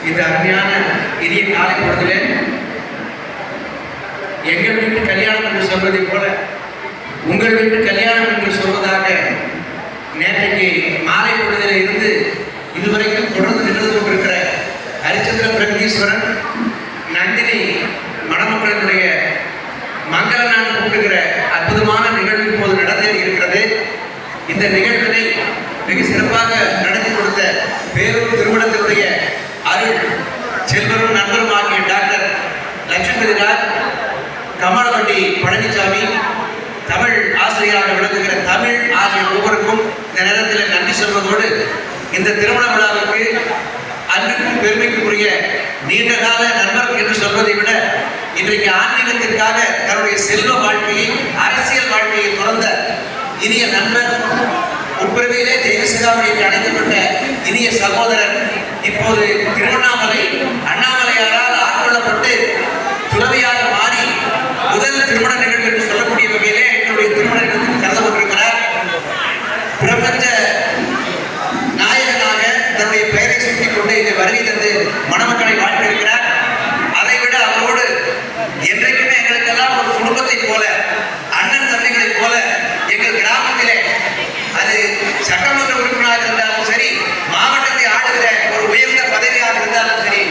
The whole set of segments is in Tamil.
இந்த அருமையான இனிய காலை பொழுதிலே எங்கள் வீட்டு கல்யாணம் என்று சொல்வதை போல உங்கள் வீட்டு கல்யாணம் என்று சொல்வதாக நேற்றைக்கு மாலை பொழுதில் இருந்து இதுவரைக்கும் தொடர்ந்து நிகழ்ந்து கொண்டிருக்கிற ஹரிச்சந்திர பிரகதீஸ்வரன் நந்தினி மணமக்களினுடைய மங்கள நாள் கூட்டுகிற அற்புதமான நிகழ்வு இப்போது நடந்தேறி இருக்கிறது. இந்த நிகழ்வினை மிக சிறப்பாக நடத்தி கொடுத்த பேரூர் திருமணத்தினுடைய அருள் செல்வரும் நண்பரும் ஆகிய டாக்டர் லட்சுமிராஜ், கமலவண்டி பழனிசாமி, தமிழ் ஆசிரியராக விளங்குகிற தமிழ் ஆகிய ஒவ்வொருக்கும் இந்த நேரத்தில் நன்றி சொல்வதோடு இந்த திருமண விழாவிற்கு அன்புக்கும் பெருமைக்குரிய நீண்டகால நண்பர் என்று சொல்வதை விட இன்றைக்கு ஆன்மீகத்திற்காக தன்னுடைய செல்வ வாழ்க்கையை அரசியல் வாழ்க்கையை துறந்த இனிய நண்பர், உட்பிரவியிலே தெய்வசிகாமணிக்கு அழைக்கப்பட்ட இனிய சகோதரர், இப்போது திருவண்ணாமலை அண்ணாமலையாரால் ஆட்கொள்ளப்பட்டு துறவியாக மாறி முதல் திருமண நிகழ்வு என்று சொல்லக்கூடிய வகையிலே என்னுடைய திருமண நிகழ்ச்சிக்கு கலந்து கொண்டிருக்கிறார். பிரபஞ்ச நாயகனாக தன்னுடைய பெயரை சுட்டிக் கொண்டு இதை வருகை தந்து மணமக்களை வாழ்த்திருக்கிறார். அதைவிட அவரோடு என்றைக்குமே எங்களுக்கெல்லாம் ஒரு குடும்பத்தை போல, அண்ணன் தம்பிகளைப் போல எங்கள் கிராமத்திலே அது சட்டமன்ற உறுப்பினராக இருந்தாலும் சரி, மாவட்டத்தை ஆளுகிற ஒரு உயர்ந்த பதவியாக இருந்தாலும் சரி,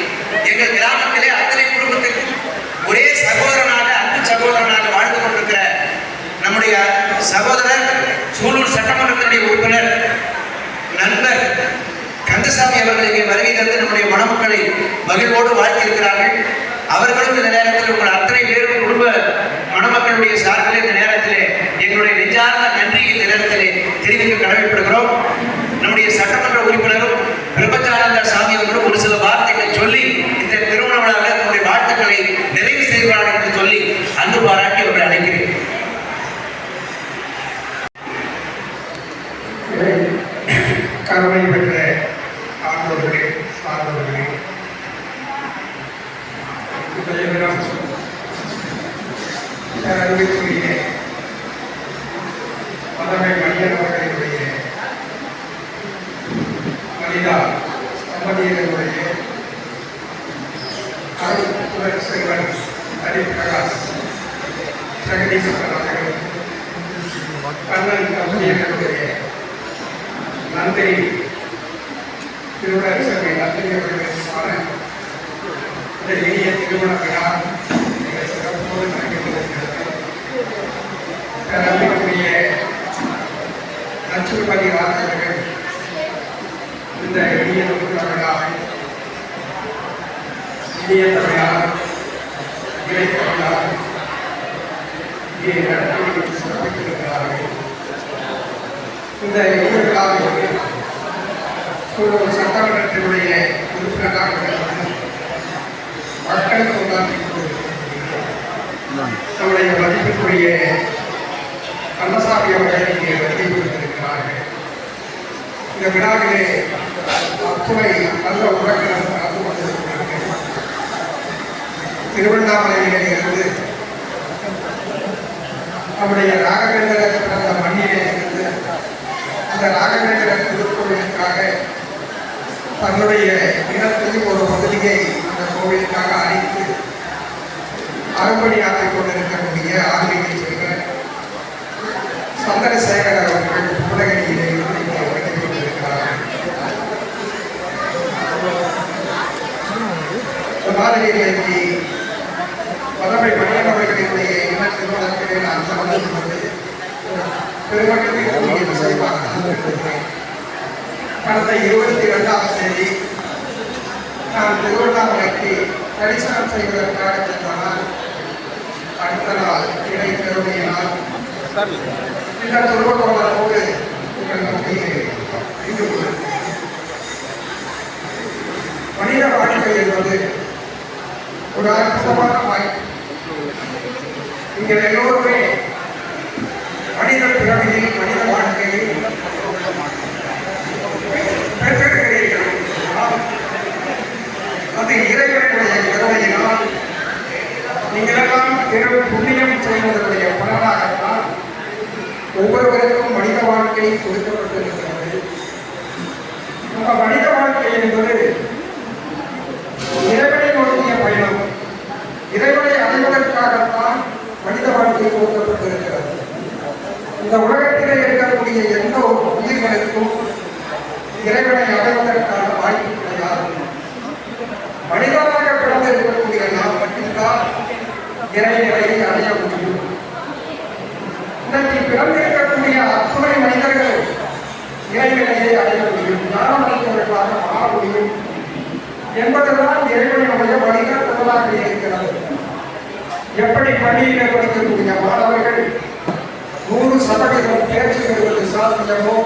எங்கள் கிராமத்திலே அத்தனை குடும்பத்திற்கும் ஒரே சகோதரனாக, அன்பு சகோதரனாக வாழ்ந்து கொண்டிருக்கிற நம்முடைய சகோதரர் சூலூர் சட்டமன்றத்தினுடைய உறுப்பினர் நண்பர் கந்தசாமி அவர்கள் இங்கே வருகை தந்து நம்முடைய மணமக்களை மகிழ்வோடு வாழ்த்தியிருக்கிறார்கள். அவர்களும் இந்த நேரத்தில் உங்கள் அத்தனை பேரும் குடும்ப மணமக்களுடைய சார்பில் இந்த நேரத்திலே எங்களுடைய நெஞ்சார்ந்த நன்றியை இந்த நேரத்திலே தெரிவிக்க கடமைப்படுகிறோம். நம்முடைய சட்டமன்ற உறுப்பினரும் பிரபஞ்சானந்த சாமி அவர்களும் ஒரு சில வார்த்தைகளை சொல்லி இந்த திருமண விழாவில் தன்னுடைய வாழ்த்துக்களை நிறைவு செய்வார்கள் என்று சொல்லி அன்பு பாராட்டி அவர்களை அழைக்கிறேன். கருணை பெற்ற ஆண்டவர்களே, சார்ந்தவர்களே, அறிவிக்குரிய மதமை மணியன் அவர்களுடைய மனிதா தம்பதியினுடைய அருள் செல்வன் ஹரிபிரகாஷ் ஜெகதீஸ்வரன் அவர்கள், கண்ணன் தம்பதியினுடைய நந்தினி திருவிழா நந்தினி அவர்களுக்கான இந்த எளிய திருமண விழா சிறப்போடு நடைபெறுகிறது. அன்பிற்குரிய லட்சுமிபதி ராஜர்கள் இந்த எளிய திருமண விழாவை இனிய தமிழார், இறை தமிழார் இங்கே நடத்தி சிறப்பித்திருக்கிறார்கள். இந்த எளிய விழாவிற்கு சூழல் சட்டமன்றத்தினுடைய உறுப்பினராக மக்கள் கொண்டாடி நம்முடைய மதிப்பிற்குரிய கந்தசாமி அவர்கள் இங்கே வருகை கொடுத்திருக்கிறார்கள். இந்த விழாவிலே அத்துணை நல்ல உறவினர் கலந்து கொண்டிருக்கிறார்கள். திருவண்ணாமலையிலே இருந்து நம்முடைய ராகவேந்திர பிறந்த மண்ணிலே இருந்து அந்த ராகவேந்திர திருக்கோவிலுக்காக தன்னுடைய இனத்தையும் ஒரு பகுதியை அந்த கோவிலுக்காக அழைத்து அறுபடியாற்றிக் கொண்டிருக்கக்கூடிய ஆன்மீக செல்வர் சந்திரசேகர் அவர்கள் உலகிலே இருந்து இங்கே வருகை கொண்டிருக்கிறார்கள். மாதவியிலேக்கு மதமை மணியன் அவர்களினுடைய இன திருமணத்திலே நான் கலந்து கொண்டு பெருமக்களுக்கு விஷயமாக கலந்திருக்கிறேன். கடந்த 22ஆம் தேதி நான் திருவண்ணாமலைக்கு தரிசனம் செய்வதற்காக சென்றால் அடுத்த நாள் இடை பெருமைய நாள் இந்த துருவத்தோடு மனித வாழ்க்கை என்பது ஒரு அற்புதமான வாய்ப்பு. நீங்கள் எல்லோருமே மனித பிறவியில் மனித வாழ்க்கையில் பெற்றிருக்கிறீர்கள். அது இறைவனுடைய கருணையினால் நீங்களெல்லாம் புண்ணியம் செய்வதனுடைய பலனாகத்தான் ஒவ்வொருவருக்கும் மனித வாழ்க்கை கொடுக்கப்பட்டிருக்கிறது. நம்ம மனித வாழ்க்கை என்பது இறைவனை நோக்கிய பயணம். இறைவனை அடைவதற்காகத்தான் மனித வாழ்க்கை கொடுக்கப்பட்டிருக்கிறது. இந்த உலகத்திலே இருக்கக்கூடிய எந்த ஒரு உயிர்களுக்கும் இறைவனை அடைவதற்கான வாய்ப்பு கிடையாது. மனிதனாக பிறந்து இருக்கக்கூடிய நாம் மட்டும்தான் இறைநிலையை அடைய முடியும். இன்றைக்கு பிறந்திருக்கக்கூடிய அத்துணை மனிதர்கள் இறைநிலையை அடைய முடியும், ஞானமடைந்தவர்களாக மாற முடியும் என்பதுதான் இறைவனுடைய வழிகாட்டுதலாக இருக்கிறது. எப்படி பள்ளியில் படிக்கக்கூடிய மாணவர்கள் 100% தேர்ச்சி பெறுவது சாத்தியமோ,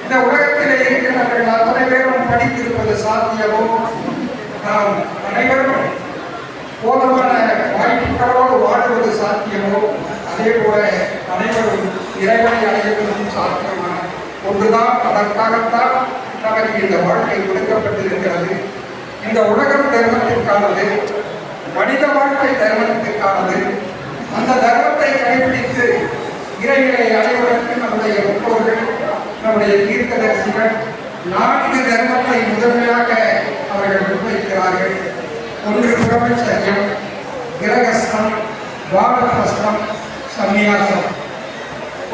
இந்த உலகத்திலே இருக்கிறவர்கள் அத்தனை பேரும் படித்திருப்பது சாத்தியமோ, நாம் அனைவரும் போதுமான வாய்ப்புகளோடு வாழ்வது சாத்தியமோ, அதே போல அனைவரும் இறைவனை அடைவதும் சாத்தியமான ஒன்றுதான். அதற்காகத்தான் நமக்கு இந்த வாழ்க்கை கொடுக்கப்பட்டிருக்கிறது. இந்த உலகம் தர்மத்திற்கானது, மனித வாழ்க்கை தர்மத்திற்கானது. அந்த தர்மத்தை கடைபிடித்து இறைவனை அடைவதற்கு நம்முடைய முன்னோர்கள், நம்முடைய தீர்க்கதரிசிகள் 4 தர்மத்தை முதன்மையாக அவர்கள் முன்வைக்கிறார்கள். ஒன்று பிரம்மச்சரியம், கிரகஸ்தம், வானப்பிரஸ்தம், சந்நியாசம்.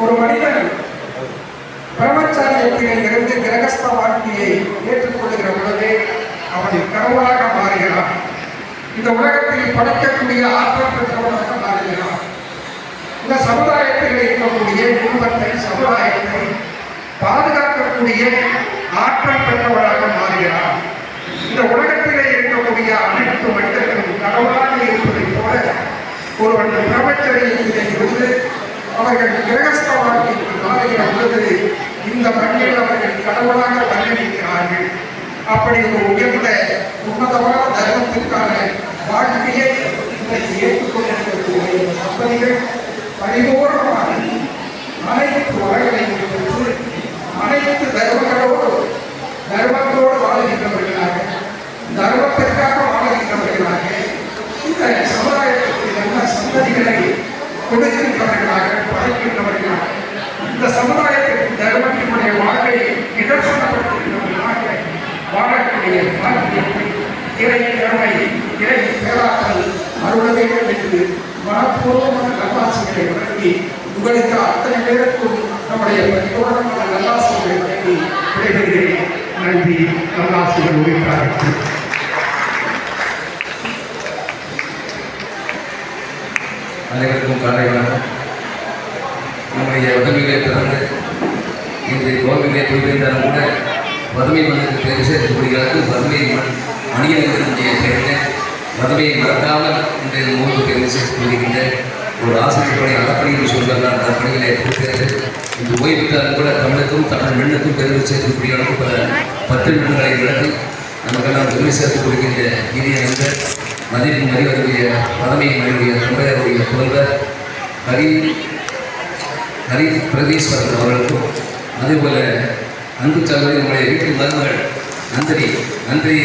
ஒரு மனிதன் பிரம்மச்சரியத்தில் இருந்து கிரகஸ்த வாழ்க்கையை ஏற்றுக்கொள்கிற பொழுது அவன் கடவுளாக மாறுகிறான். இந்த உலகத்தில் படைக்கக்கூடிய ஆற்றல் பெற்றவனாக மாறுகிறான். இந்த சமுதாயத்தில் இருக்கக்கூடிய குடும்பத்தை, சமுதாயத்தை பாதுகாக்கக்கூடிய ஆற்றல் பெற்றவனாக மாறுகிறான். இந்த உலகத்திலே இருக்கக்கூடிய அனைத்து மனிதர்களும் கடவுளாக இருப்பதைப் போல ஒருவன் பிரம்மச்சரியத்திலே இருந்து அவர்கள் கிரகஸ்த வாழ்க்கைக்கு மாறுகிற பொழுது இந்த மண்ணில் அவர்கள் கடவுளாக பரிணமிக்கிறார்கள். அப்படி ஒரு உயர்ந்த உன்னதமான தர்மத்திற்கான வாழ்க்கையை இன்றைக்கு ஏற்றுக்கொண்டிருக்கக்கூடிய சம்பதிகள் பரிபூர்ணமாக அனைத்து வகைகளையும் பெற்று அனைத்து தர்மத்தோடு வாழ்கின்றவர்களாக, தர்மத்திற்காக வாழ்கின்றவர்களாக, இந்த சமுதாயத்திற்கு நல்ல சந்ததிகளை கொடுக்கின்றவர்களாக, படைக்கின்றவர்களாக, இந்த சமுதாயத்திற்கு தர்மத்தினுடைய வாழ்வை நிதர்சனப்படுத்துகின்றவர்களாக வாழக்கூடிய பாக்கியத்தை இறை கருணை, இறை பேராற்றல் அருள வேண்டும் என்று மனப்பூர்வமான நல்லாசிகளை வழங்கி உங்களுக்கு அத்தனை பேருக்கும் நம்முடைய பரிபூர்ணமான நல்லாசிகளை வழங்கி விடைபெறுகிறேன். நன்றி. நல்லாசிகள் உரித்தார்கள். அனைவருக்கும் காலை வணக்கம். நம்முடைய வதமைகளை பிறந்து இன்று கோவிலே புரிந்தாலும் கூட வறுமை மண்ணுக்கு பேர் சேர்க்கக்கூடியது வறுமை மணியனுடைய பெயரில் வறுமையை மறக்காமல் இன்றைய 3 பேர் சேர்த்துக் கொள்கின்ற ஒரு ஆசிரியர்களுடைய அறப்பணியில் சொல்வார்கள். அந்த பணிகளை பொறுத்தேற்று இன்று ஓய்வுத்தாலும் கூட தமிழுக்கும் தமிழ் மண்ணுக்கும் பெருமை சேர்க்கக்கூடிய அளவுக்கு பல 10 மண்ணுகளை விளக்கி நமக்கெல்லாம் பெருமை சேர்த்துக் கொடுக்கின்ற இனிய நண்பர் மதிப்பின் மதிவருடைய வறுமை மனிதனுடைய தந்தையருடைய புதல்வர் ஹரி பிரதீஸ்வரன் அவர்களுக்கும் அதேபோல அன்பு சகோதரி நம்முடைய வீட்டு மருமகள் நந்தினி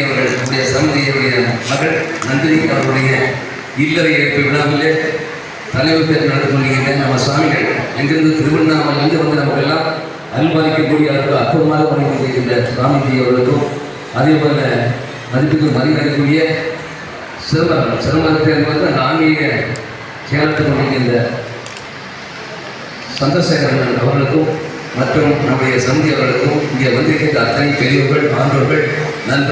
அவர்கள் நம்முடைய சமதியுடைய மகள் நந்தினி அவருடைய இல்லறை ஏற்பு விழாவிலே தலைவர் பேர் நடந்து கொண்டிருக்கின்ற நம்ம சுவாமிகள் எங்கிருந்து திருவண்ணாமலிருந்து வந்து நமக்கெல்லாம் அல்பாதிக்கக்கூடிய அளவுக்கு அற்புதமாக பணிபுரிகின்ற சுவாமிஜி அவர்களுக்கும் அதேபோல மதிப்புக்கு மதிக்கக்கூடிய சிரமத்தை என்பது அந்த ஆன்மீக செயலாற்றிக் கொண்டிருக்கின்ற சந்திரசேகரன் அவர்களுக்கும் மற்றும் நம்முடைய சந்தி அவர்களுக்கும் இங்கே வந்திருக்கின்ற அத்தனை பெரியவர்கள், ஆண்டோர்கள், நண்பர்கள்